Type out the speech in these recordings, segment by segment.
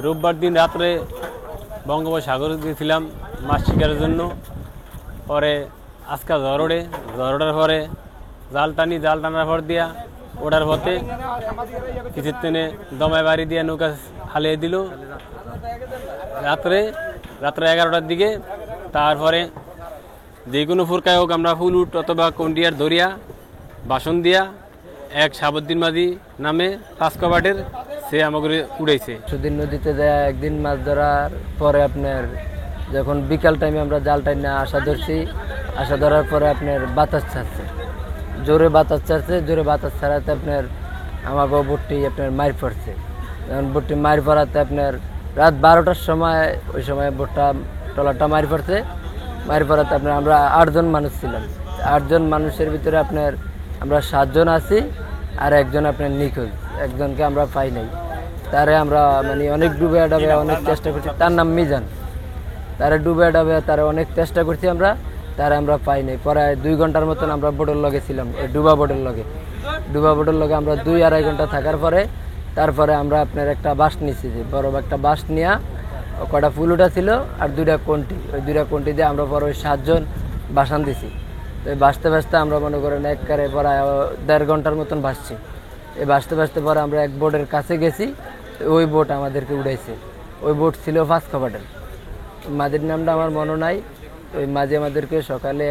রোববার দিন রাত্রে বঙ্গোপসাগর গিয়েছিলাম মাছ শিকারের জন্য। পরে আজকা ঝড় ওঠার পরে জাল টানার পর দিয়া ওঠার পথে কিছু টেনে দমায় বাড়ি দিয়ে নৌকা হালিয়ে দিল রাত্রে 11টার দিকে। তারপরে যে কোনো ফুরকায় হোক আমরা ফুলুট অথবা কন্ডিয়ার ধরিয়া বাসন দিয়া এক সাবুদ্দিন মাঝি নামে 5 কবাটের সে আমাকে উড়াইছে। সুদিন নদীতে যায় একদিন মাছ ধরার পরে আপনার যখন বিকাল টাইমে আমরা জাল টাইমে আশা ধরার পরে আপনার বাতাস ছাড়ছে, জোরে বাতাস ছাড়াতে আপনার আমাকে বোটটি আপনার মার পড়ছে। যখন বোটটি মার পড়াতে আপনার রাত 12টার সময় ওই সময় ট্রলারটা মার পড়াতে আপনার আমরা 8 জন মানুষ ছিলাম। 8 জন মানুষের ভিতরে আপনার আমরা 7 জন আছি আর একজন আপনার নিখোঁজ, একজনকে আমরা পাই নাই। তারে আমরা মানে অনেক ডুবে অনেক চেষ্টা করছি, তার নাম মিজান। তারে ডুবে তারে অনেক চেষ্টা করছি আমরা পাই নাই। পরে 2 ঘন্টার মতন আমরা বোটের লগে ছিলাম, ডুবা বোটের লগে আমরা 2-2.5 ঘন্টা থাকার পরে তারপরে আমরা আপনার একটা বাস নিচ্ছি, যে বড় একটা বাস নিয়ে কটা ফুল উঠা ছিল আর 2টা কন্টি, ওই 2টা কন্টি দিয়ে আমরা পরে ওই 7 জন বাসান দিছি। তো এই বাঁচতে আমরা মনে করেন একবারে পরে 1.5 ঘন্টার মতন ভাসছি। এই বাঁচতে পরে আমরা এক বোটের কাছে গেছি, ওই বোট আমাদেরকে উড়াইছে। ওই বোট ছিল 5 কবাটের, মাঝির নামটা আমার মনে নাই। ওই মাঝি আমাদেরকে সকালে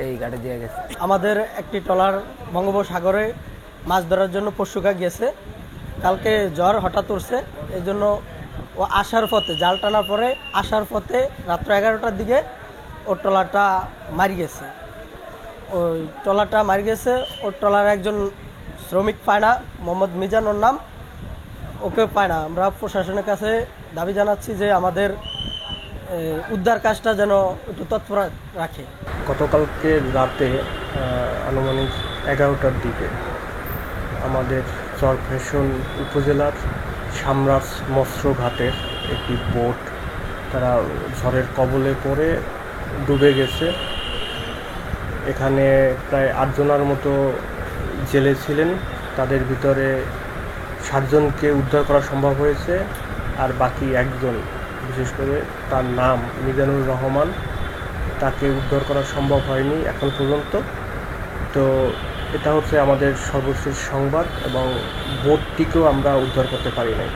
এই ঘাটে দিয়ে গেছে। আমাদের একটি ট্রলার বঙ্গোপসাগরে মাছ ধরার জন্য পরশুকা গেছে। কালকে ঝড় হঠাৎ উঠছে, এই জন্য ও আসার পথে জাল টানার পরে আসার পথে রাত্র 11টার দিকে ওর ট্রলারটা মারি গেছে। ওর ট্রলার একজন শ্রমিক পায় না, মোহাম্মদ মিজান ওর নাম, ওকে পায় না। আমরা প্রশাসনের কাছে দাবি জানাচ্ছি যে আমাদের উদ্ধার কাজটা যেন একটু তৎপর রাখে। গতকালকে রাতে আনুমানিক 11টার দিকে আমাদের চরফ্যাশন উপজেলার সামরাজ মৎস্য ঘাটের একটি বোট তারা ঝড়ের কবলে পড়ে ডুবে গেছে। এখানে প্রায় 8 জনের মতো জেলে ছিলেন, তাদের ভিতরে 7 জনকে উদ্ধার করা সম্ভব হয়েছে, আর বাকি একজন, বিশেষ করে তার নাম মিজানুর রহমান, তাকে উদ্ধার করা সম্ভব হয়নি এখন পর্যন্ত। তো এটা হচ্ছে আমাদের সর্বশেষ সংবাদ, এবং বোটটিকেও আমরা উদ্ধার করতে পারি নাই।